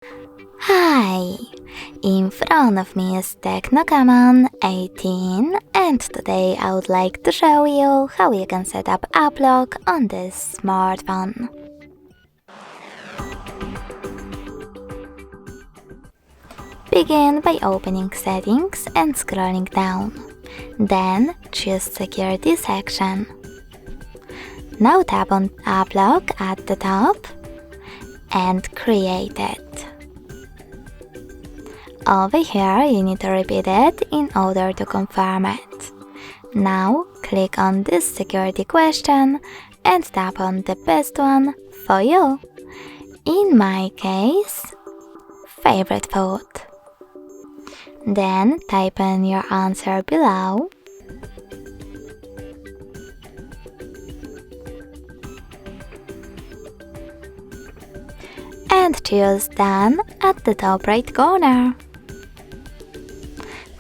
Hi! In front of me is Tecno Camon 18 and today I would like to show you how you can set up app lock on this smartphone. Begin by opening Settings and scrolling down. Then choose Security section. Now tap on App Lock at the top and create it. Over here you need to repeat it in order to confirm it. Now click on this security question and tap on the best one for you. In my case, favorite food. Then type in your answer below. And choose Done at the top right corner.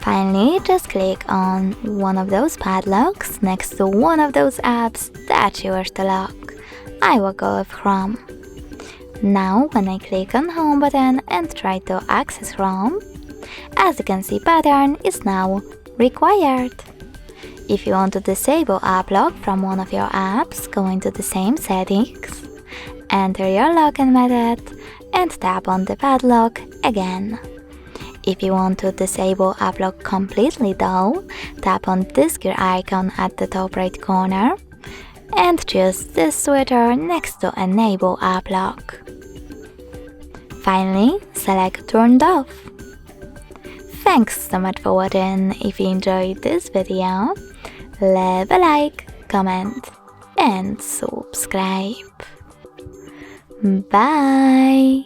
Finally, just click on one of those padlocks next to one of those apps that you wish to lock. I will go with Chrome. Now, when I click on Home button and try to access Chrome, as you can see, pattern is now required. If you want to disable app lock from one of your apps, go into the same settings, enter your login method, and tap on the padlock again. If you want to disable app lock completely though, tap on this gear icon at the top right corner and choose this switcher next to enable app lock. Finally, select turned off. Thanks so much for watching. If you enjoyed this video, leave a like, comment and subscribe. Bye!